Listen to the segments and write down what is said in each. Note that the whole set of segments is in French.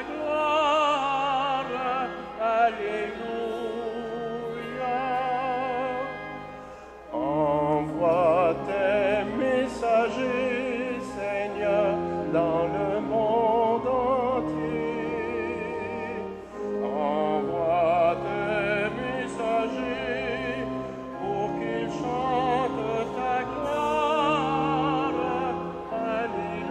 gloire. Alléluia. Envoie tes messagers, Seigneur, dans le monde entier. Envoie tes messagers pour qu'ils chantent ta gloire. Alléluia.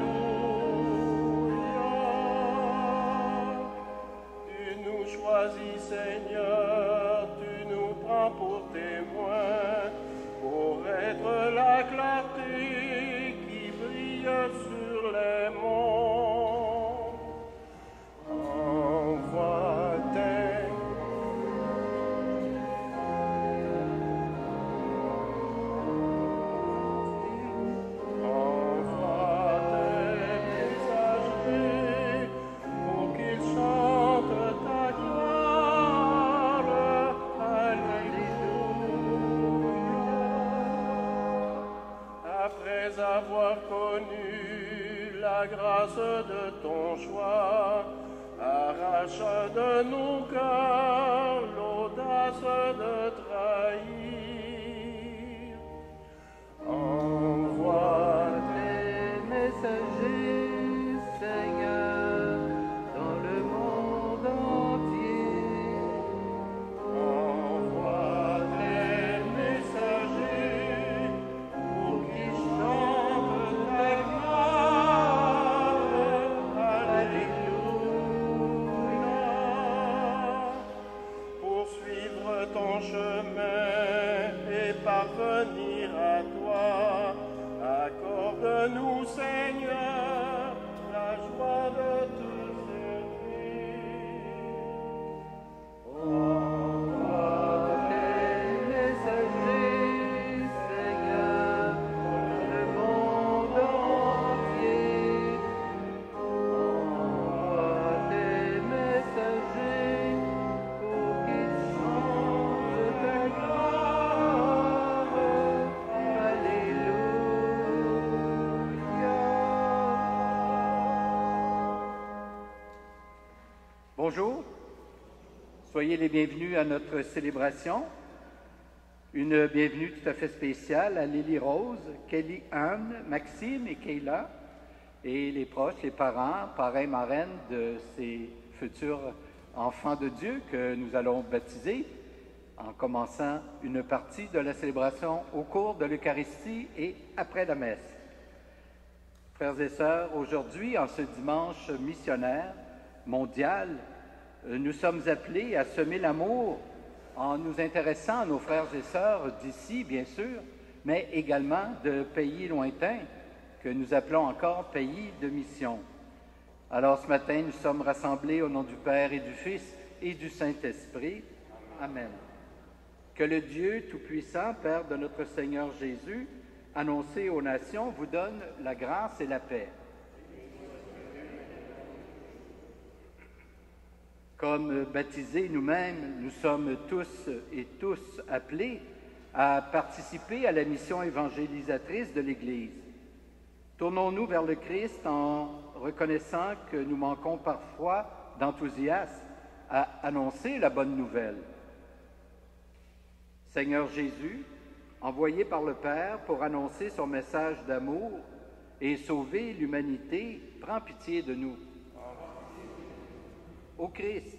Tu nous choisis, Seigneur, tu nous prends pour témoins, pour être la clarté qui brille sur les monts. Envoie tes messagers pour qu'ils chantent ta gloire. Alléluia. Après avoir connu la grâce de ton choix, arrache de nos cœurs l'audace de trahir. Envoie tes messagers, Seigneur, dans le monde entier. Envoie tes messagers pour qu'ils chantent ta gloire. Alléluia. Pour suivre ton chemin et parvenir à toi, accorde-nous, Seigneur, la joie de te servir. Envoie Tes messagers, Seigneur, dans le monde entier. Envoie tes messagers pour qu'ils chantent ta gloire. Alléluia. Bonjour, soyez les bienvenus à notre célébration. Une bienvenue tout à fait spéciale à Lily Rose, Kelly Anne, Maxime et Kayla, et les proches, les parents, parrains, marraines de ces futurs enfants de Dieu que nous allons baptiser en commençant une partie de la célébration au cours de l'Eucharistie et après la messe. Frères et sœurs, aujourd'hui, en ce dimanche missionnaire mondial, nous sommes appelés à semer l'amour en nous intéressant à nos frères et sœurs d'ici, bien sûr, mais également de pays lointains que nous appelons encore pays de mission. Alors ce matin, nous sommes rassemblés au nom du Père et du Fils et du Saint-Esprit. Amen. Que le Dieu Tout-Puissant, Père de notre Seigneur Jésus, annoncé aux nations, vous donne la grâce et la paix. Comme baptisés nous-mêmes, nous sommes tous et tous appelés à participer à la mission évangélisatrice de l'Église. Tournons-nous vers le Christ en reconnaissant que nous manquons parfois d'enthousiasme à annoncer la bonne nouvelle. Seigneur Jésus, envoyé par le Père pour annoncer son message d'amour et sauver l'humanité, prends pitié de nous. Ô Christ,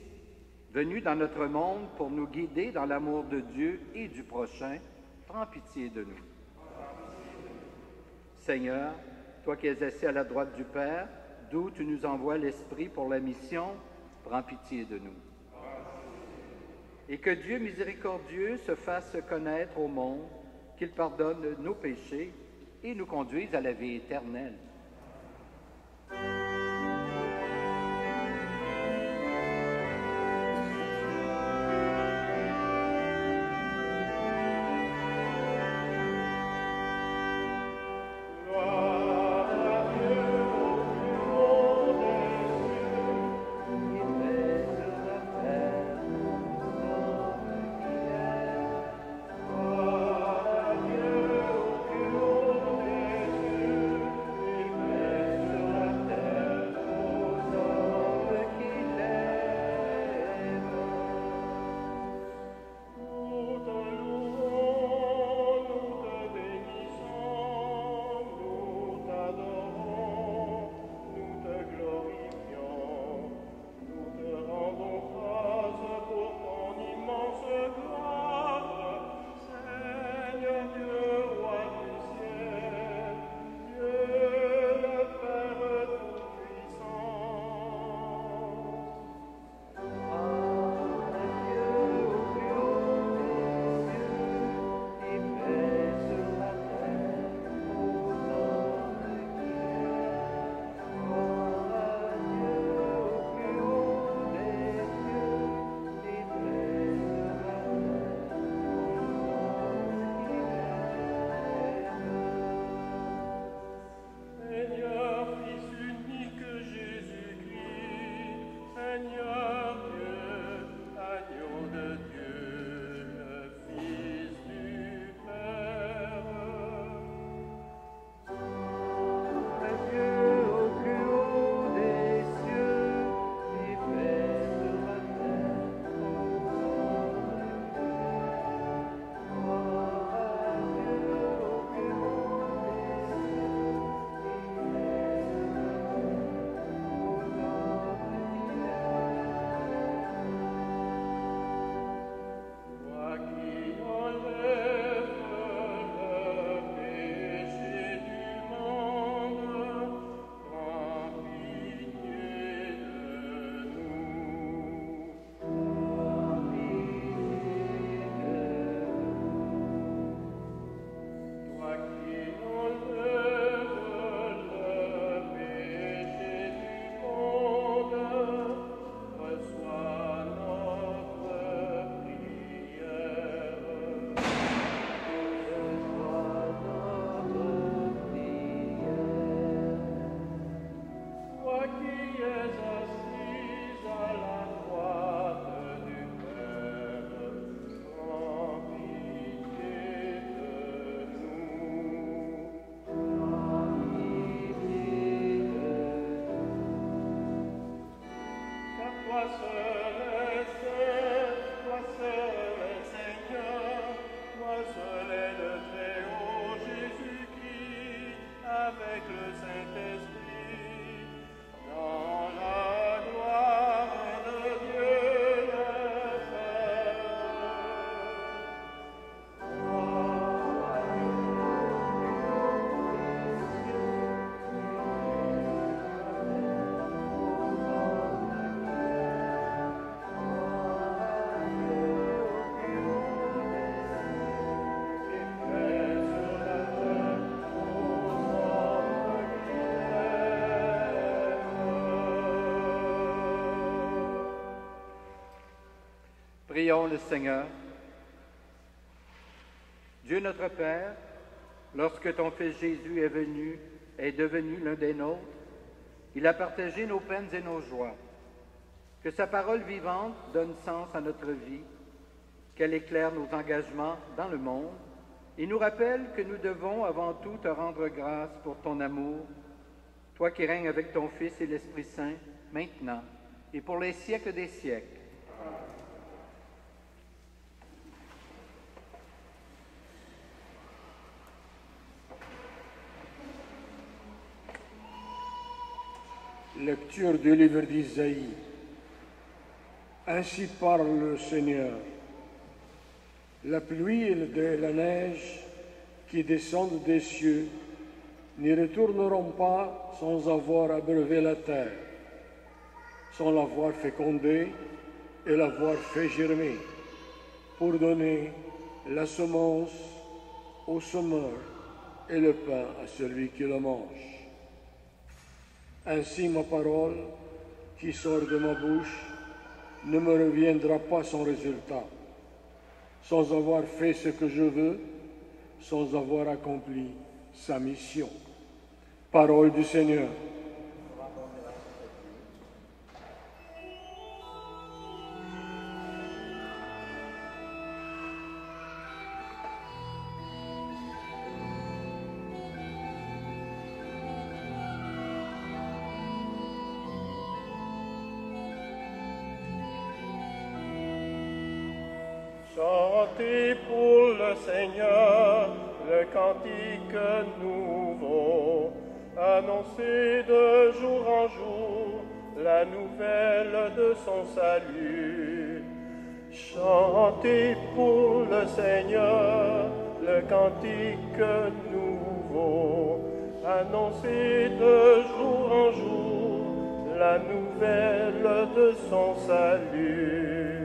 venu dans notre monde pour nous guider dans l'amour de Dieu et du prochain, prends pitié de nous. Seigneur, toi qui es assis à la droite du Père, d'où tu nous envoies l'Esprit pour la mission, prends pitié de nous. Et que Dieu miséricordieux se fasse connaître au monde, qu'il pardonne nos péchés et nous conduise à la vie éternelle. Dieu Prions le Seigneur. Dieu notre Père, lorsque ton Fils Jésus est devenu l'un des nôtres, il a partagé nos peines et nos joies. Que sa parole vivante donne sens à notre vie, qu'elle éclaire nos engagements dans le monde et nous rappelle que nous devons avant tout te rendre grâce pour ton amour, toi qui règnes avec ton Fils et l'Esprit Saint, maintenant et pour les siècles des siècles. Lecture du livre d'Isaïe. Ainsi parle le Seigneur. La pluie et la neige qui descendent des cieux n'y retourneront pas sans avoir abreuvé la terre, sans l'avoir fécondée et l'avoir fait germer, pour donner la semence au semeur et le pain à celui qui le mange. Ainsi ma parole qui sort de ma bouche ne me reviendra pas sans résultat, sans avoir fait ce que je veux, sans avoir accompli sa mission. Parole du Seigneur. Chantez pour le Seigneur le cantique nouveau, annoncez de jour en jour la nouvelle de son salut. Chantez pour le Seigneur le cantique nouveau, annoncez de jour en jour la nouvelle de son salut.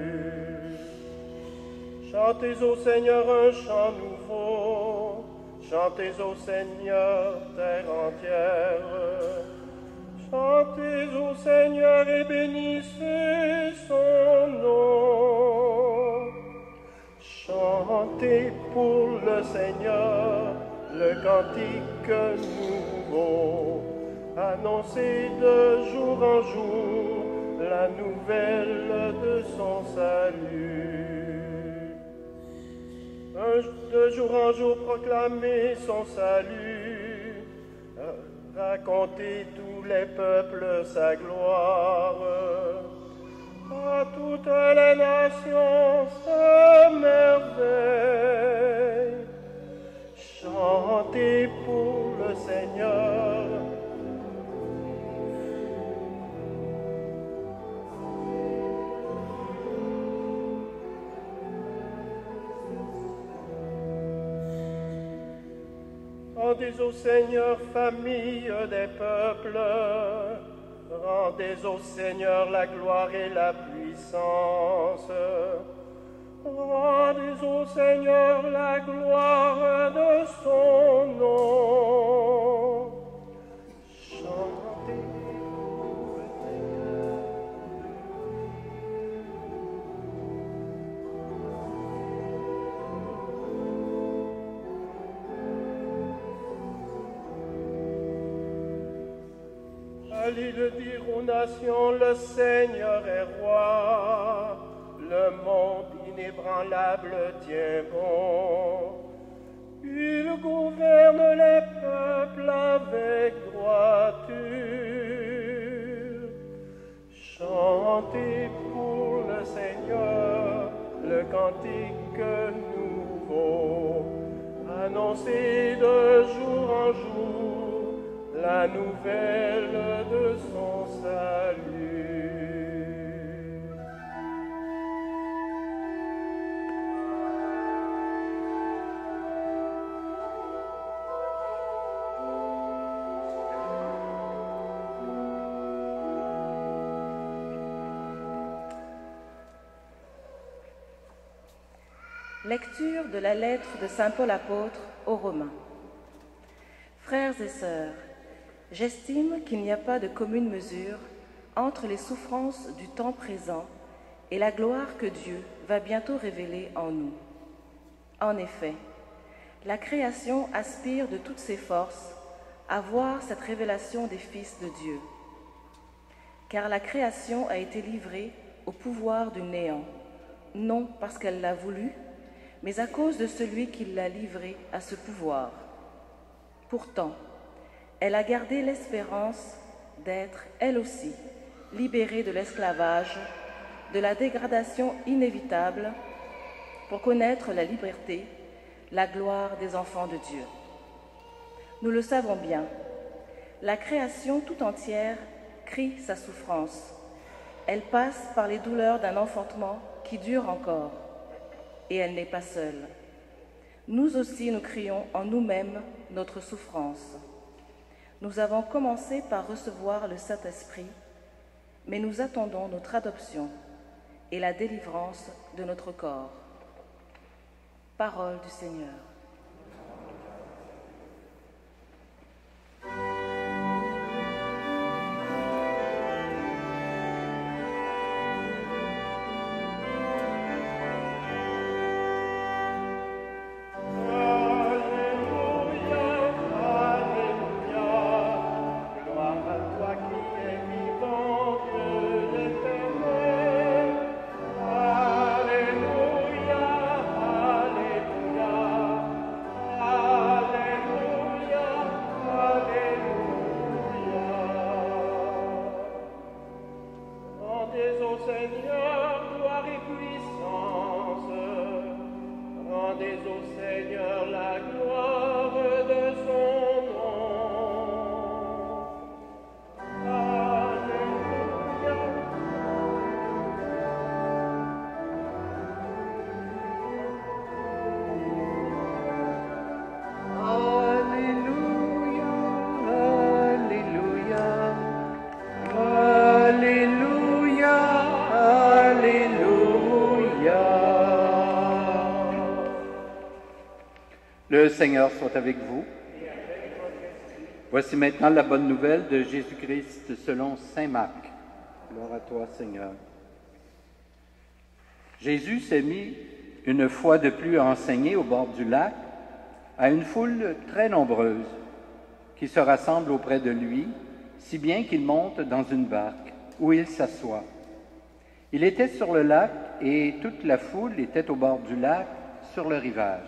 Chantez au Seigneur un chant nouveau, chantez au Seigneur terre entière. Chantez au Seigneur et bénissez son nom. Chantez pour le Seigneur le cantique nouveau, annoncez de jour en jour la nouvelle de son salut. De jour en jour proclamez son salut, racontez tous les peuples sa gloire, à toutes les nations sa merveille. Chantez pour le Seigneur. Rendez au Seigneur, famille des peuples, rendez au Seigneur la gloire et la puissance. Rendez au Seigneur la gloire de son nom. Chantez pour le Seigneur. Allez le dire aux nations, le Seigneur est roi, le monde inébranlable tient bon. Il gouverne les peuples avec droiture. Chantez pour le Seigneur le cantique nouveau, annoncez de jour en jour la nouvelle de son salut. Lecture de la lettre de saint Paul apôtre aux Romains. Frères et sœurs, j'estime qu'il n'y a pas de commune mesure entre les souffrances du temps présent et la gloire que Dieu va bientôt révéler en nous. En effet, la création aspire de toutes ses forces à voir cette révélation des fils de Dieu. Car la création a été livrée au pouvoir du néant, non parce qu'elle l'a voulu, mais à cause de celui qui l'a livrée à ce pouvoir. Pourtant, elle a gardé l'espérance d'être, elle aussi, libérée de l'esclavage, de la dégradation inévitable, pour connaître la liberté, la gloire des enfants de Dieu. Nous le savons bien, la création tout entière crie sa souffrance. Elle passe par les douleurs d'un enfantement qui dure encore, et elle n'est pas seule. Nous aussi, nous crions en nous-mêmes notre souffrance. Nous avons commencé par recevoir le Saint-Esprit, mais nous attendons notre adoption et la délivrance de notre corps. Parole du Seigneur. Le Seigneur soit avec vous. Voici maintenant la bonne nouvelle de Jésus-Christ selon saint Marc. Gloire à toi, Seigneur. Jésus s'est mis une fois de plus à enseigner au bord du lac à une foule très nombreuse qui se rassemble auprès de lui, si bien qu'il monte dans une barque où il s'assoit. Il était sur le lac et toute la foule était au bord du lac sur le rivage.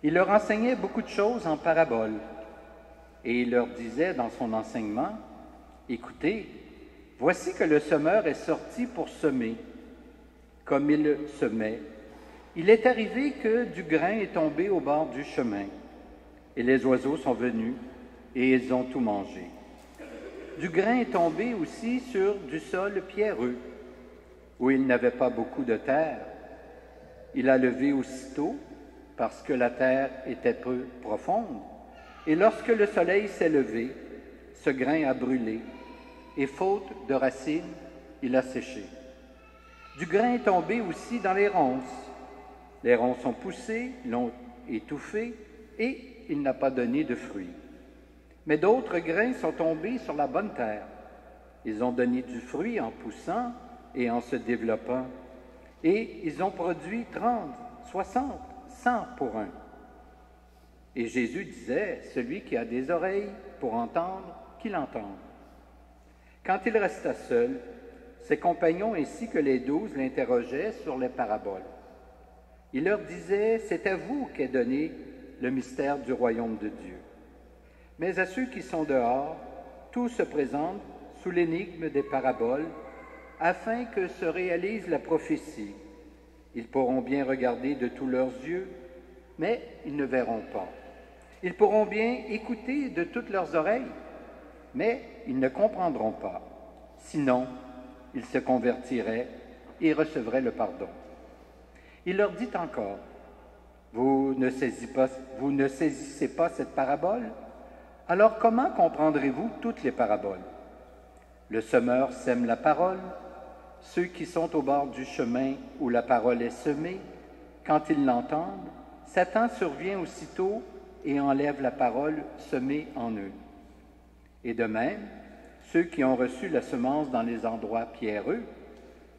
Il leur enseignait beaucoup de choses en paraboles et il leur disait dans son enseignement, « Écoutez, voici que le semeur est sorti pour semer. Comme il semait, il est arrivé que du grain est tombé au bord du chemin et les oiseaux sont venus et ils ont tout mangé. Du grain est tombé aussi sur du sol pierreux où il n'avait pas beaucoup de terre. Il a levé aussitôt parce que la terre était peu profonde. Et lorsque le soleil s'est levé, ce grain a brûlé, et faute de racines, il a séché. Du grain est tombé aussi dans les ronces. Les ronces ont poussé, l'ont étouffé, et il n'a pas donné de fruits. Mais d'autres grains sont tombés sur la bonne terre. Ils ont donné du fruit en poussant et en se développant, et ils ont produit 30, 60, 100 pour un. Et Jésus disait, celui qui a des oreilles pour entendre, qu'il entende. Quand il resta seul, ses compagnons ainsi que les 12 l'interrogeaient sur les paraboles. Il leur disait, c'est à vous qu'est donné le mystère du royaume de Dieu. Mais à ceux qui sont dehors, tout se présente sous l'énigme des paraboles, afin que se réalise la prophétie. Ils pourront bien regarder de tous leurs yeux, mais ils ne verront pas. Ils pourront bien écouter de toutes leurs oreilles, mais ils ne comprendront pas. Sinon, ils se convertiraient et recevraient le pardon. Il leur dit encore, vous ne saisissez pas cette parabole? Alors comment comprendrez-vous toutes les paraboles? Le semeur sème la parole. Ceux qui sont au bord du chemin où la parole est semée, quand ils l'entendent, Satan survient aussitôt et enlève la parole semée en eux. Et de même, ceux qui ont reçu la semence dans les endroits pierreux,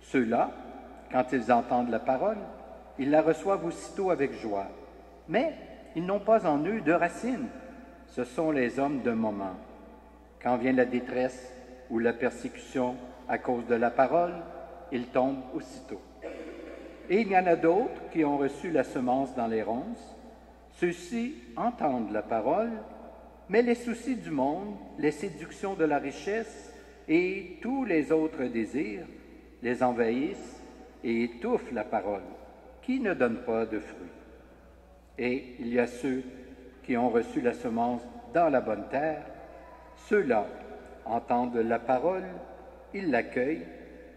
Ceux-là, quand ils entendent la parole, ils la reçoivent aussitôt avec joie. Mais ils n'ont pas en eux de racines. Ce sont les hommes d'un moment. Quand vient la détresse ou la persécution à cause de la parole, ils tombent aussitôt. Et il y en a d'autres qui ont reçu la semence dans les ronces. Ceux-ci entendent la parole, mais les soucis du monde, les séductions de la richesse et tous les autres désirs les envahissent et étouffent la parole, qui ne donne pas de fruits. Et il y a ceux qui ont reçu la semence dans la bonne terre. Ceux-là entendent la parole, ils l'accueillent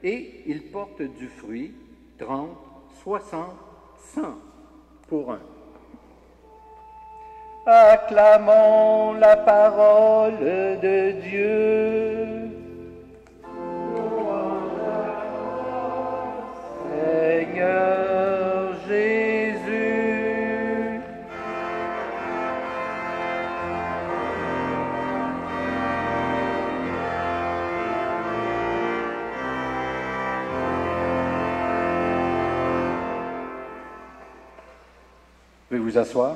et ils portent du fruit, 30, 60, 100 pour un. Acclamons la parole de Dieu. Seigneur Jésus. Vous pouvez vous asseoir.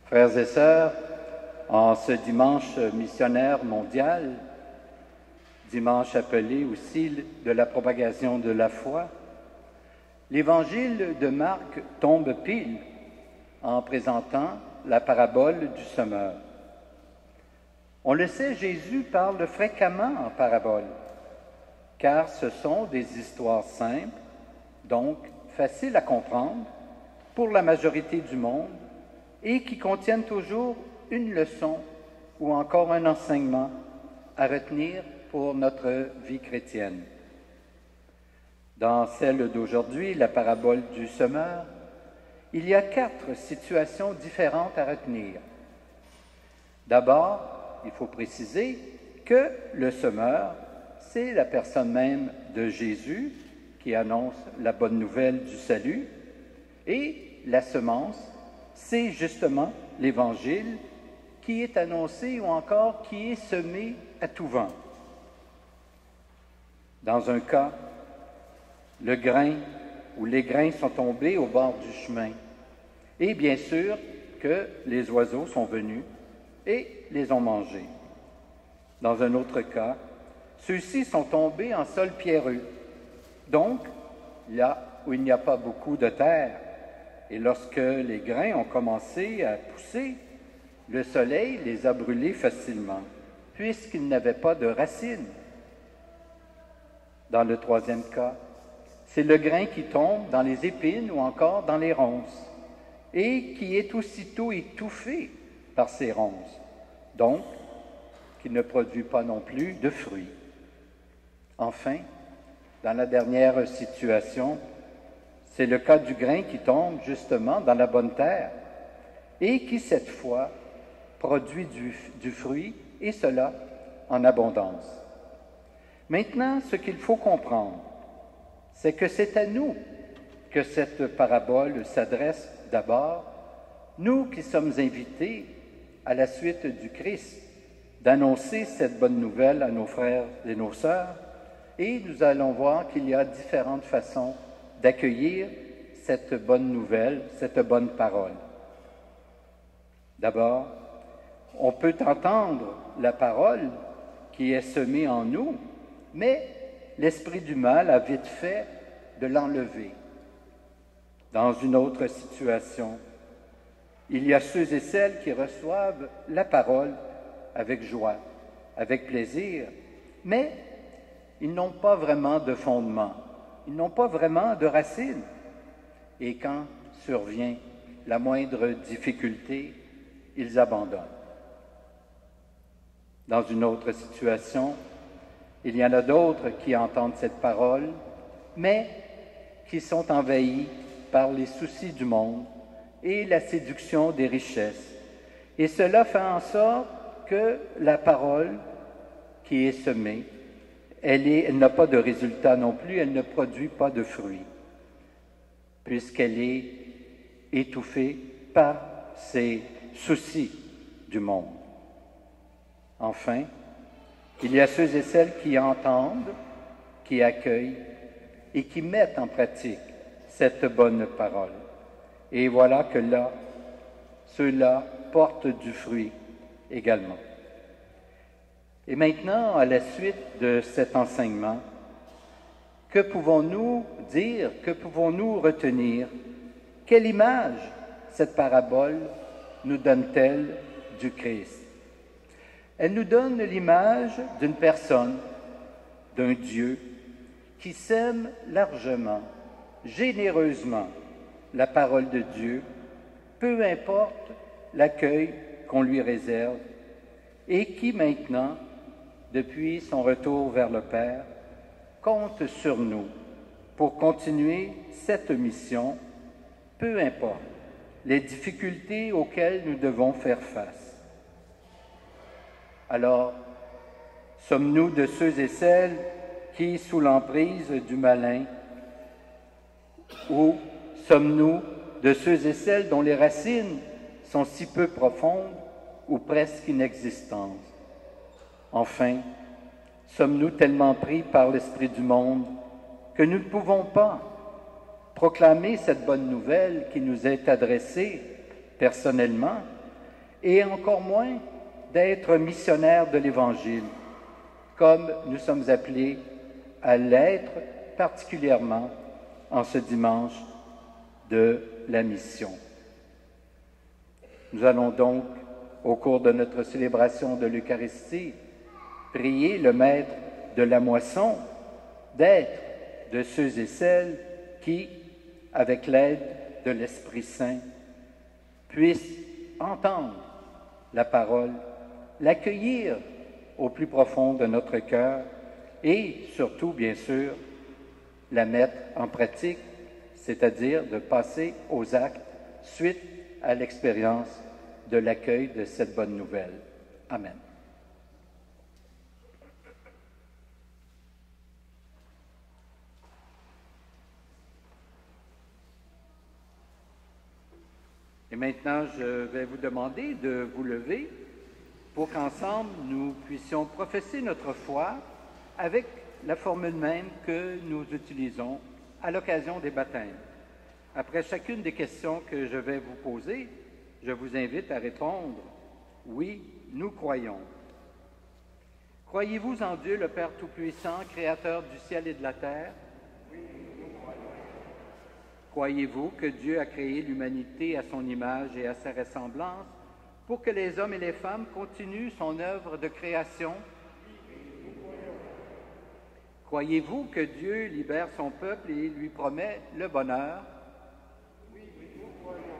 Frères et sœurs, en ce dimanche missionnaire mondial, dimanche appelé aussi de la propagation de la foi, l'évangile de Marc tombe pile en présentant la parabole du semeur. On le sait, Jésus parle fréquemment en parabole, car ce sont des histoires simples, donc faciles à comprendre pour la majorité du monde, et qui contiennent toujours une leçon ou encore un enseignement à retenir pour notre vie chrétienne. Dans celle d'aujourd'hui, la parabole du semeur, il y a 4 situations différentes à retenir. D'abord, il faut préciser que le semeur, c'est la personne même de Jésus qui annonce la bonne nouvelle du salut, et la semence, c'est justement l'Évangile qui est annoncé ou encore qui est semé à tout vent. Dans un cas, le grain ou les grains sont tombés au bord du chemin. Et bien sûr que les oiseaux sont venus et les ont mangés. Dans un autre cas, ceux-ci sont tombés en sol pierreux, donc là où il n'y a pas beaucoup de terre. Et lorsque les grains ont commencé à pousser, le soleil les a brûlés facilement, puisqu'ils n'avaient pas de racines. Dans le troisième cas, c'est le grain qui tombe dans les épines ou encore dans les ronces, et qui est aussitôt étouffé par ces ronces, donc qui ne produit pas non plus de fruits. Enfin, dans la dernière situation, c'est le cas du grain qui tombe justement dans la bonne terre et qui, cette fois, produit du fruit, et cela en abondance. Maintenant, ce qu'il faut comprendre, c'est que c'est à nous que cette parabole s'adresse d'abord, nous qui sommes invités à la suite du Christ, d'annoncer cette bonne nouvelle à nos frères et nos sœurs, et nous allons voir qu'il y a différentes façons d'accueillir cette bonne nouvelle, cette bonne parole. D'abord, on peut entendre la parole qui est semée en nous, mais l'esprit du mal a vite fait de l'enlever. Dans une autre situation, il y a ceux et celles qui reçoivent la parole avec joie, avec plaisir, mais ils n'ont pas vraiment de fondement. Ils n'ont pas vraiment de racines. Et quand survient la moindre difficulté, ils abandonnent. Dans une autre situation, il y en a d'autres qui entendent cette parole, mais qui sont envahis par les soucis du monde et la séduction des richesses. Et cela fait en sorte que la parole qui est semée, elle n'a pas de résultat non plus, elle ne produit pas de fruits, puisqu'elle est étouffée par ces soucis du monde. Enfin, il y a ceux et celles qui entendent, qui accueillent et qui mettent en pratique cette bonne parole. Et voilà que là, ceux-là portent du fruit également. Et maintenant, à la suite de cet enseignement, que pouvons-nous dire, que pouvons-nous retenir? Quelle image cette parabole nous donne-t-elle du Christ? Elle nous donne l'image d'une personne, d'un Dieu qui sème largement, généreusement la parole de Dieu, peu importe l'accueil qu'on lui réserve, et qui maintenant, depuis son retour vers le Père, compte sur nous pour continuer cette mission, peu importe les difficultés auxquelles nous devons faire face. Alors, sommes-nous de ceux et celles qui, sous l'emprise du malin, ou sommes-nous de ceux et celles dont les racines sont si peu profondes ou presque inexistantes? Enfin, sommes-nous tellement pris par l'esprit du monde que nous ne pouvons pas proclamer cette bonne nouvelle qui nous est adressée personnellement et encore moins d'être missionnaires de l'Évangile, comme nous sommes appelés à l'être particulièrement en ce dimanche de la mission. Nous allons donc, au cours de notre célébration de l'Eucharistie, prier le Maître de la moisson d'être de ceux et celles qui, avec l'aide de l'Esprit Saint, puissent entendre la parole, l'accueillir au plus profond de notre cœur et surtout, bien sûr, la mettre en pratique, c'est-à-dire de passer aux actes suite à l'expérience de l'accueil de cette bonne nouvelle. Amen. Et maintenant, je vais vous demander de vous lever pour qu'ensemble, nous puissions professer notre foi avec la formule même que nous utilisons à l'occasion des baptêmes. Après chacune des questions que je vais vous poser, je vous invite à répondre « Oui, nous croyons ». Croyez-vous en Dieu, le Père Tout-Puissant, Créateur du ciel et de la terre? Oui, nous croyons. Croyez-vous que Dieu a créé l'humanité à son image et à sa ressemblance pour que les hommes et les femmes continuent son œuvre de création? Oui, nous croyons. Croyez-vous que Dieu libère son peuple et lui promet le bonheur? Oui, nous croyons.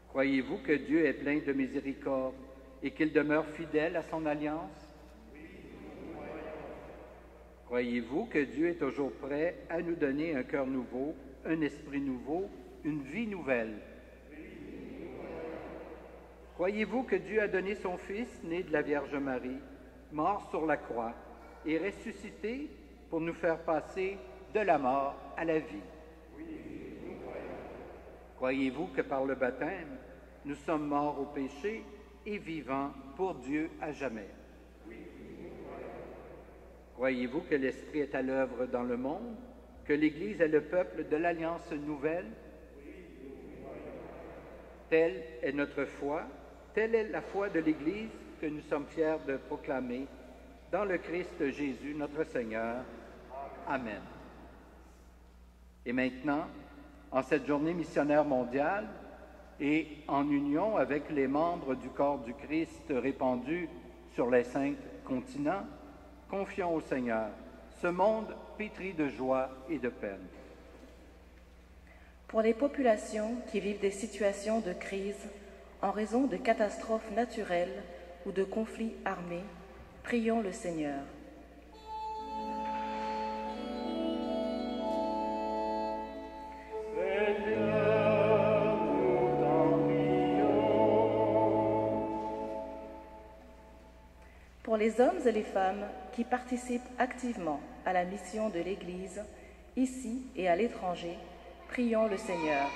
Croyez-vous que Dieu est plein de miséricorde et qu'il demeure fidèle à son alliance? Oui, nous croyons. Croyez-vous que Dieu est toujours prêt à nous donner un cœur nouveau, un esprit nouveau, une vie nouvelle? Oui, nous croyons. Croyez-vous que Dieu a donné son Fils, né de la Vierge Marie, mort sur la croix et ressuscité pour nous faire passer de la mort à la vie? Oui, nous croyons. Croyez-vous que par le baptême, nous sommes morts au péché et vivants pour Dieu à jamais? Oui, nous croyons. Croyez-vous que l'Esprit est à l'œuvre dans le monde, que l'Église est le peuple de l'Alliance nouvelle? Oui, nous croyons. Telle est notre foi, telle est la foi de l'Église que nous sommes fiers de proclamer dans le Christ Jésus, notre Seigneur. Amen. Et maintenant, en cette journée missionnaire mondiale et en union avec les membres du corps du Christ répandus sur les 5 continents, confions au Seigneur ce monde pétri de joie et de peine. Pour les populations qui vivent des situations de crise en raison de catastrophes naturelles ou de conflits armés, prions le Seigneur. Seigneur, nous t'en prions. Pour les hommes et les femmes qui participent activement à la mission de l'Église, ici et à l'étranger, prions le Seigneur.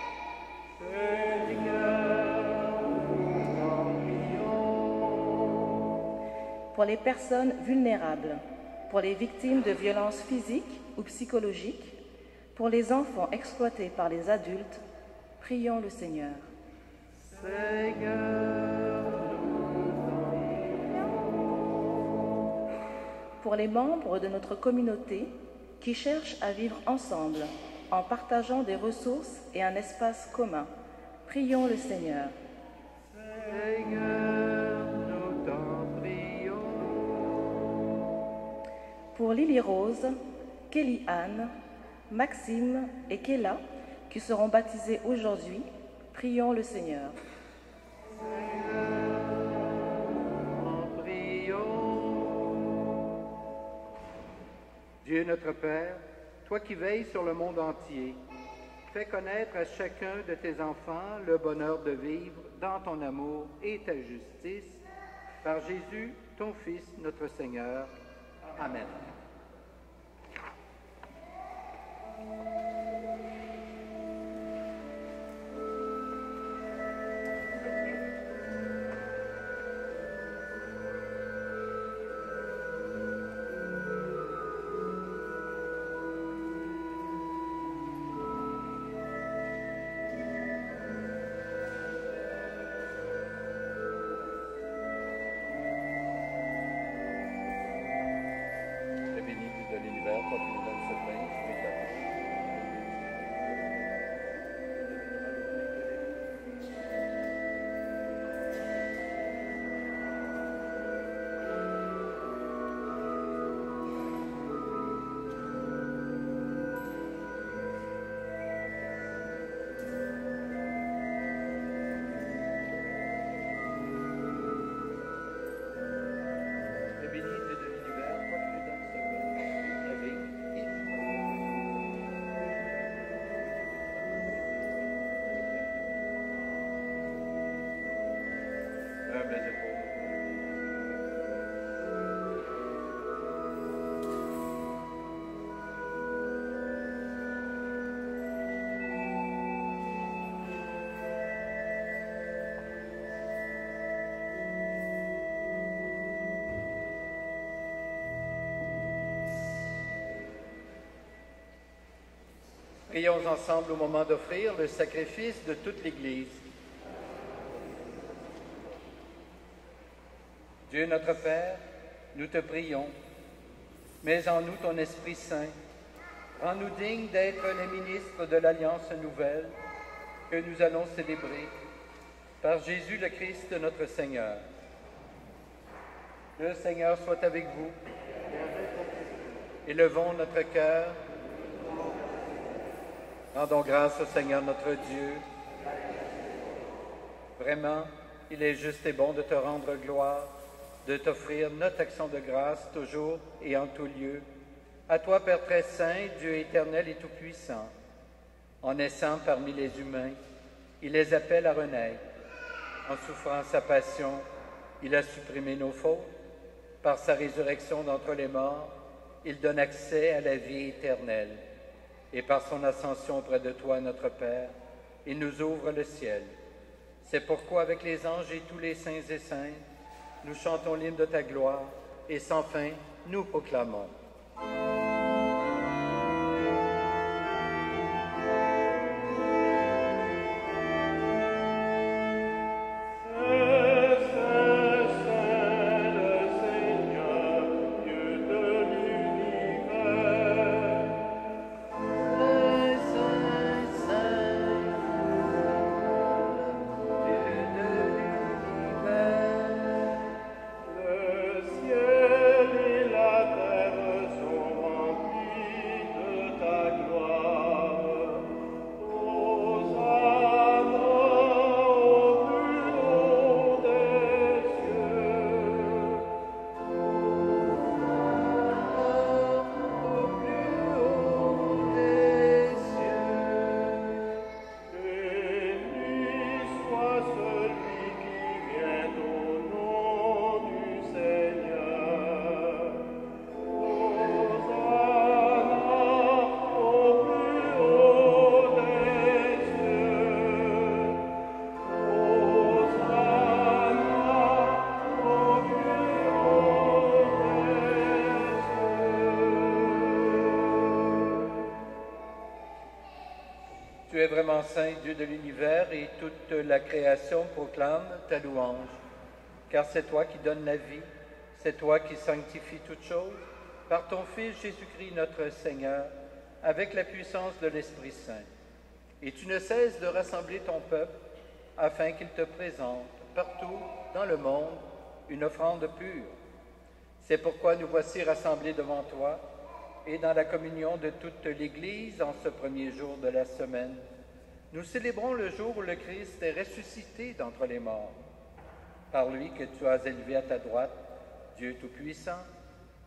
Seigneur, nous t'en prions. pour les personnes vulnérables, pour les victimes de violences physiques ou psychologiques, pour les enfants exploités par les adultes. Prions le Seigneur. Seigneur, Pour les membres de notre communauté qui cherchent à vivre ensemble en partageant des ressources et un espace commun, prions le Seigneur. Seigneur, nous t'en prions. Pour Lily Rose, Kelly Anne, Maxime et Kéla qui seront baptisés aujourd'hui, prions le Seigneur. En prions. Dieu notre Père, toi qui veilles sur le monde entier, fais connaître à chacun de tes enfants le bonheur de vivre dans ton amour et ta justice, par Jésus, ton Fils, notre Seigneur. Amen. Le béni de l'univers, toi qui nous donnes ce pain, fruit de la terre. Le béni de l'univers, toi qui nous donnes ce pain, la vie et humbles épaules. Prions ensemble au moment d'offrir le sacrifice de toute l'Église. Dieu notre Père, nous te prions, mets en nous ton Esprit Saint, rends-nous dignes d'être les ministres de l'Alliance nouvelle que nous allons célébrer, par Jésus le Christ notre Seigneur. Le Seigneur soit avec vous. Élevons notre cœur. Rendons grâce au Seigneur notre Dieu. Vraiment, il est juste et bon de te rendre gloire, de t'offrir notre action de grâce toujours et en tout lieu. À toi, Père très saint, Dieu éternel et tout-puissant. En naissant parmi les humains, il les appelle à renaître. En souffrant sa passion, il a supprimé nos fautes. Par sa résurrection d'entre les morts, il donne accès à la vie éternelle. Et par son ascension auprès de toi, notre Père, il nous ouvre le ciel. C'est pourquoi, avec les anges et tous les saints et saintes, nous chantons l'hymne de ta gloire, et sans fin, nous proclamons. Le ciel et la terre sont grand saint, Dieu de l'univers, et toute la création proclame ta louange. Car c'est toi qui donnes la vie, c'est toi qui sanctifies toutes choses, par ton Fils Jésus-Christ notre Seigneur, avec la puissance de l'Esprit Saint. Et tu ne cesses de rassembler ton peuple, afin qu'il te présente partout dans le monde une offrande pure. C'est pourquoi nous voici rassemblés devant toi, et dans la communion de toute l'Église en ce premier jour de la semaine, nous célébrons le jour où le Christ est ressuscité d'entre les morts. Par lui que tu as élevé à ta droite, Dieu Tout-Puissant,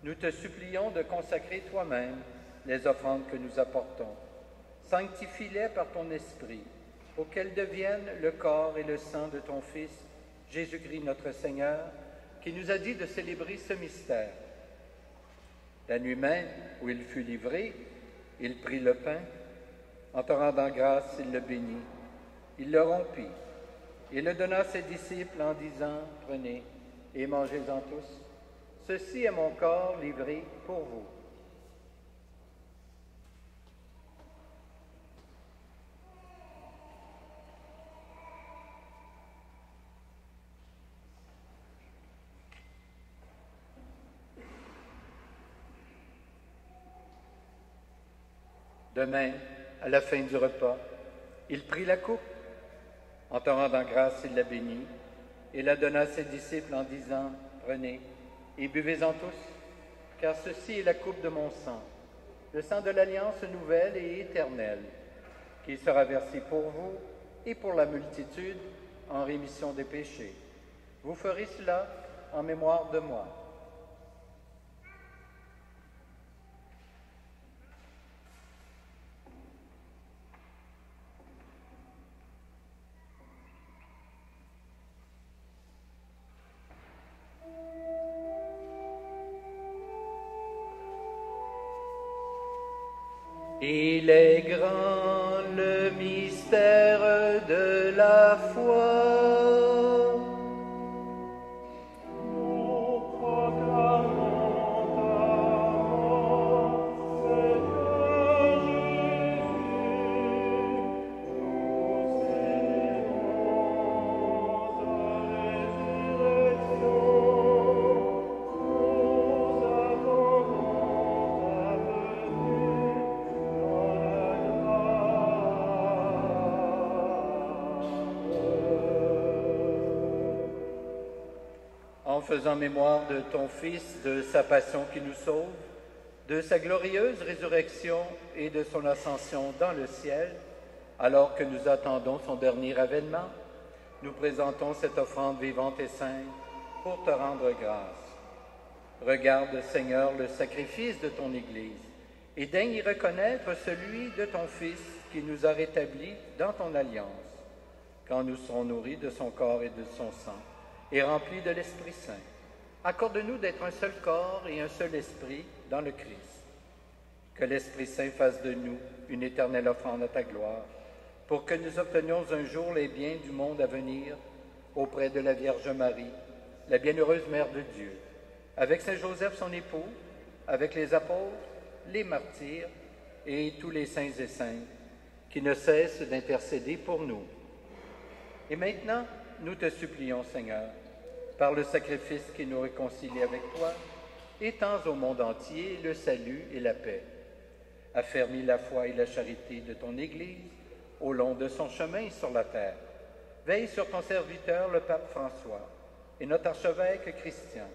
nous te supplions de consacrer toi-même les offrandes que nous apportons. Sanctifie-les par ton Esprit, pour qu'elles deviennent le corps et le sang de ton Fils, Jésus-Christ notre Seigneur, qui nous a dit de célébrer ce mystère. La nuit même où il fut livré, il prit le pain. En te rendant grâce, il le bénit. Il le rompit et le donna à ses disciples en disant, « Prenez et mangez-en tous. Ceci est mon corps livré pour vous. » De même, à la fin du repas, il prit la coupe. En te rendant grâce, il la bénit et la donna à ses disciples en disant, « Prenez et buvez-en tous, car ceci est la coupe de mon sang, le sang de l'alliance nouvelle et éternelle, qui sera versé pour vous et pour la multitude en rémission des péchés. Vous ferez cela en mémoire de moi. » Il est grand le mystère de la foi. Nous proclamons ta mort, Seigneur Jésus. Nous célébrons ta résurrection. Nous attendons ta venue. En faisant mémoire de ton Fils, de sa passion qui nous sauve, de sa glorieuse résurrection et de son ascension dans le ciel, alors que nous attendons son dernier avènement, nous présentons cette offrande vivante et sainte pour te rendre grâce. Regarde, Seigneur, le sacrifice de ton Église et daigne y reconnaître celui de ton Fils qui nous a rétablis dans ton alliance, quand nous serons nourris de son corps et de son sang et remplis de l'Esprit Saint. Accorde-nous d'être un seul corps et un seul esprit dans le Christ. Que l'Esprit Saint fasse de nous une éternelle offrande à ta gloire, pour que nous obtenions un jour les biens du monde à venir auprès de la Vierge Marie, la bienheureuse Mère de Dieu, avec Saint Joseph son époux, avec les apôtres, les martyrs et tous les saints et saintes qui ne cessent d'intercéder pour nous. Et maintenant, nous te supplions, Seigneur, par le sacrifice qui nous réconcilie avec toi, étends au monde entier le salut et la paix. Affermis la foi et la charité de ton Église au long de son chemin sur la terre. Veille sur ton serviteur, le pape François, et notre archevêque Christian,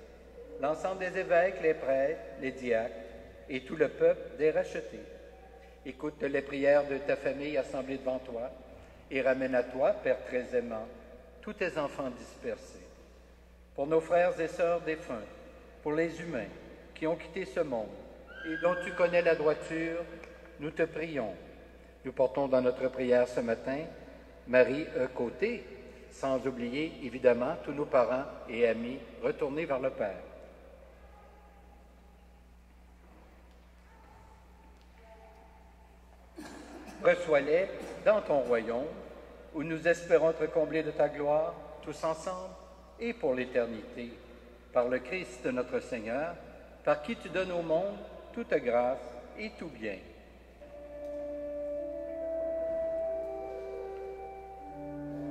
l'ensemble des évêques, les prêtres, les diacres, et tout le peuple des rachetés. Écoute les prières de ta famille assemblée devant toi, et ramène à toi, Père très aimant, tous tes enfants dispersés. Pour nos frères et sœurs défunts, pour les humains qui ont quitté ce monde et dont tu connais la droiture, nous te prions. Nous portons dans notre prière ce matin Marie côté, sans oublier évidemment tous nos parents et amis retournés vers le Père. Reçois-les dans ton royaume, où nous espérons être comblés de ta gloire, tous ensemble, et pour l'éternité, par le Christ notre Seigneur, par qui tu donnes au monde toute grâce et tout bien.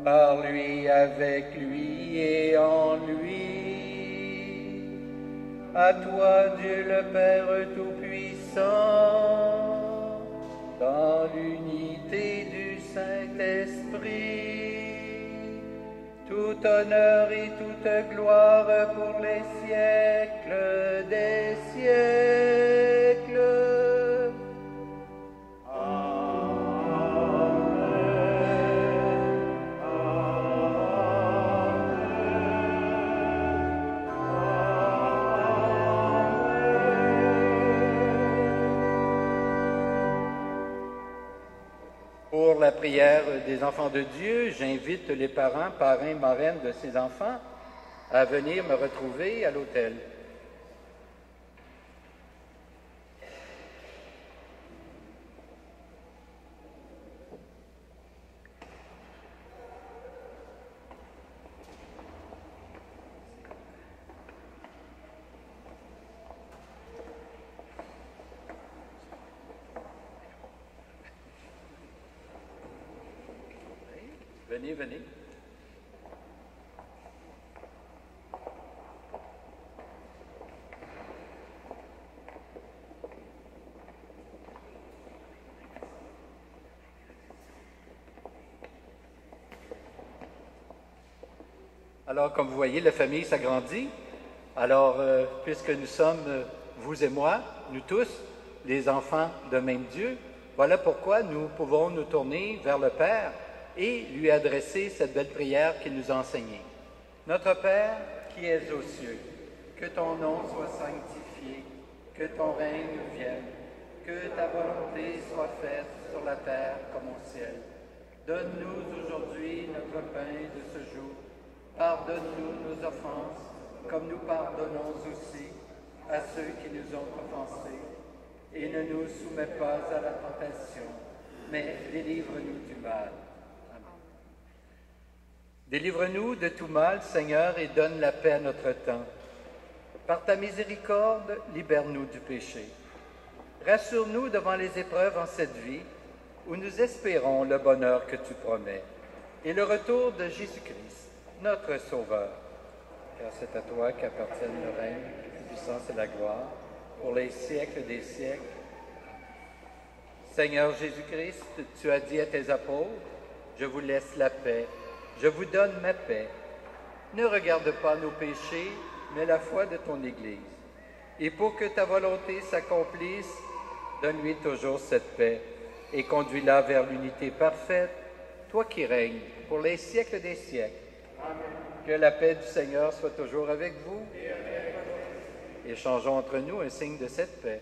par lui, avec lui et en lui. À toi, Dieu le Père Tout-Puissant, dans l'unité du Saint-Esprit, tout honneur et toute gloire pour les siècles des siècles. Pour la prière des enfants de Dieu, j'invite les parents, parrains, marraines de ces enfants à venir me retrouver à l'autel. Venez, venez. Alors, comme vous voyez, la famille s'agrandit. Alors, puisque nous sommes, vous et moi, nous tous, les enfants d'un même Dieu, voilà pourquoi nous pouvons nous tourner vers le Père et lui adresser cette belle prière qu'il nous a enseignée. Notre Père qui es aux cieux, que ton nom soit sanctifié, que ton règne vienne, que ta volonté soit faite sur la terre comme au ciel. Donne-nous aujourd'hui notre pain de ce jour. Pardonne-nous nos offenses, comme nous pardonnons aussi à ceux qui nous ont offensés. Et ne nous soumets pas à la tentation, mais délivre-nous du mal. Délivre-nous de tout mal, Seigneur, et donne la paix à notre temps. Par ta miséricorde, libère-nous du péché. Rassure-nous devant les épreuves en cette vie, où nous espérons le bonheur que tu promets, et le retour de Jésus-Christ, notre Sauveur. Car c'est à toi qu'appartiennent le règne, la puissance et la gloire, pour les siècles des siècles. Seigneur Jésus-Christ, tu as dit à tes apôtres, « Je vous laisse la paix. Je vous donne ma paix. Ne regarde pas nos péchés, mais la foi de ton Église. Et pour que ta volonté s'accomplisse, donne-lui toujours cette paix et conduis-la vers l'unité parfaite, toi qui règnes pour les siècles des siècles. Amen. Que la paix du Seigneur soit toujours avec vous. Échangeons entre nous un signe de cette paix.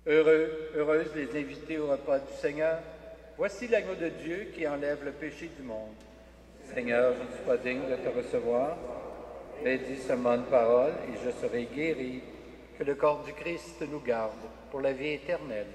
Heureuses les invités au repas du Seigneur. Voici l'agneau de Dieu qui enlève le péché du monde. Seigneur, je ne suis pas digne de te recevoir, mais dis seulement une parole et je serai guéri. Que le corps du Christ nous garde pour la vie éternelle.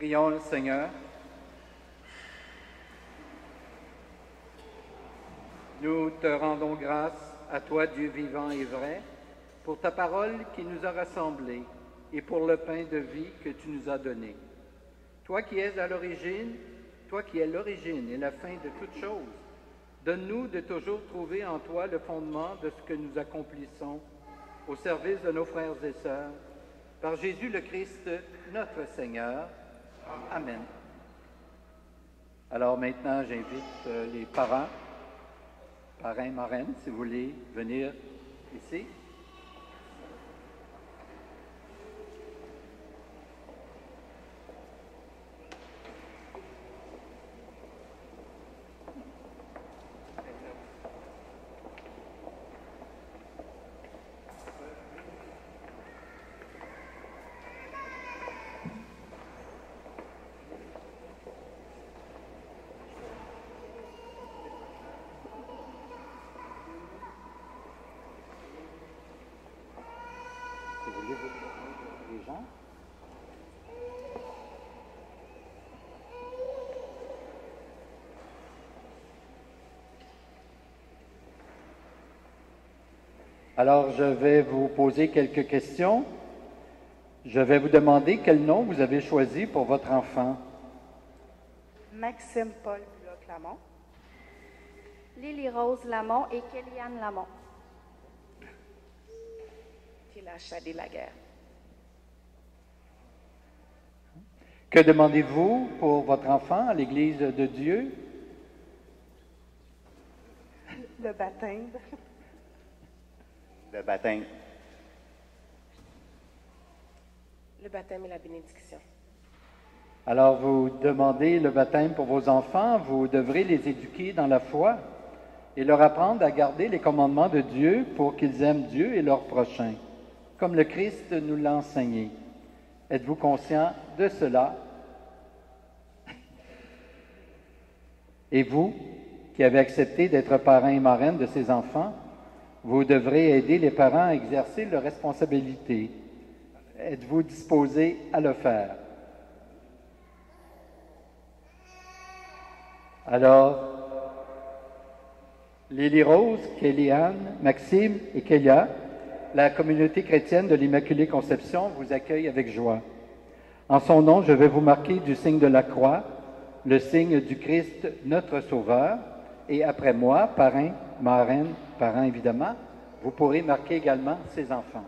Prions le Seigneur. Nous te rendons grâce à toi, Dieu vivant et vrai, pour ta parole qui nous a rassemblés et pour le pain de vie que tu nous as donné. Toi qui es à l'origine, toi qui es l'origine et la fin de toutes choses, donne-nous de toujours trouver en toi le fondement de ce que nous accomplissons au service de nos frères et sœurs, par Jésus le Christ, notre Seigneur. Amen. Alors maintenant, j'invite les parrains, marraines, si vous voulez venir ici. Les gens? Alors, je vais vous poser quelques questions. Je vais vous demander quel nom vous avez choisi pour votre enfant. Maxime Paul Bullock-Lamont. Lily Rose Lamont et Kellyanne Lamont. Kila Chadé Laguerre. Que demandez-vous pour votre enfant à l'Église de Dieu? Le baptême. Le baptême. Le baptême et la bénédiction. Alors, vous demandez le baptême pour vos enfants, vous devrez les éduquer dans la foi et leur apprendre à garder les commandements de Dieu pour qu'ils aiment Dieu et leur prochain, comme le Christ nous l'a enseigné. Êtes-vous conscient de cela? Et vous, qui avez accepté d'être parrain et marraine de ces enfants, vous devrez aider les parents à exercer leurs responsabilités. Êtes-vous disposé à le faire? Alors, Lily Rose, Kellyanne, Maxime et Kélia, la communauté chrétienne de l'Immaculée Conception vous accueille avec joie. En son nom, je vais vous marquer du signe de la croix, le signe du Christ, notre Sauveur, et après moi, parrain, marraine, parrain évidemment, vous pourrez marquer également ses enfants.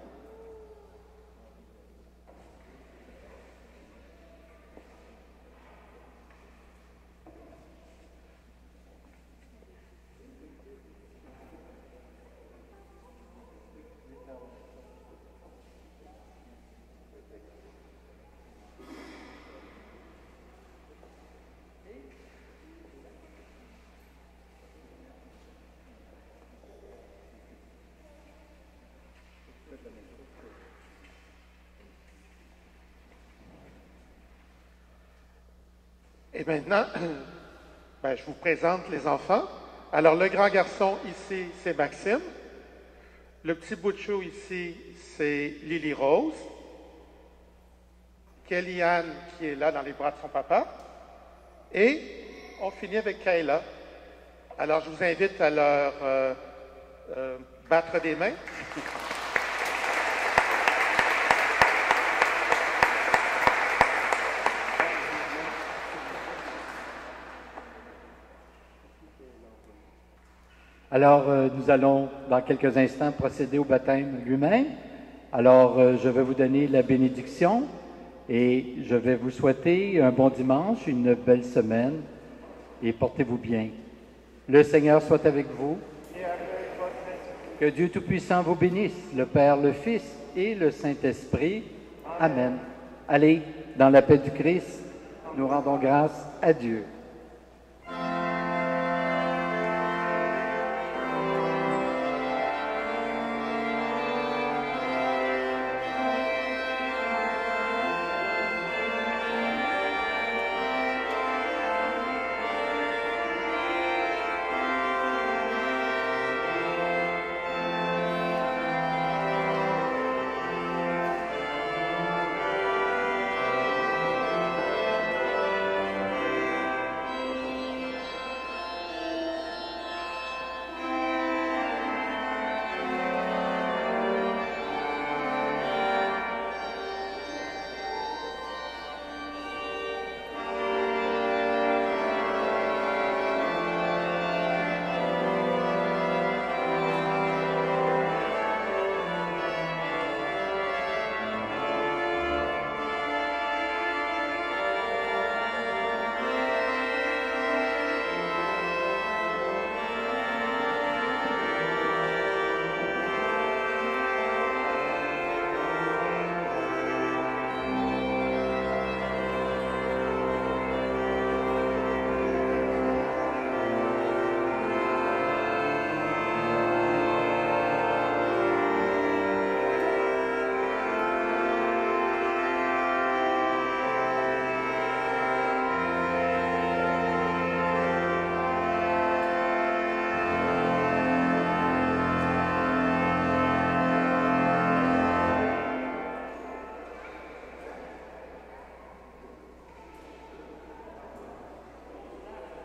Et maintenant, je vous présente les enfants. Alors, le grand garçon ici, c'est Maxime. Le petit bout de chou ici, c'est Lily Rose. Kellyanne, qui est là dans les bras de son papa. Et on finit avec Kayla. Alors, je vous invite à leur battre des mains. Alors, nous allons dans quelques instants procéder au baptême lui-même. Alors, je vais vous donner la bénédiction et je vais vous souhaiter un bon dimanche, une belle semaine et portez-vous bien. Le Seigneur soit avec vous. Que Dieu Tout-Puissant vous bénisse, le Père, le Fils et le Saint-Esprit. Amen. Allez, dans la paix du Christ, nous rendons grâce à Dieu.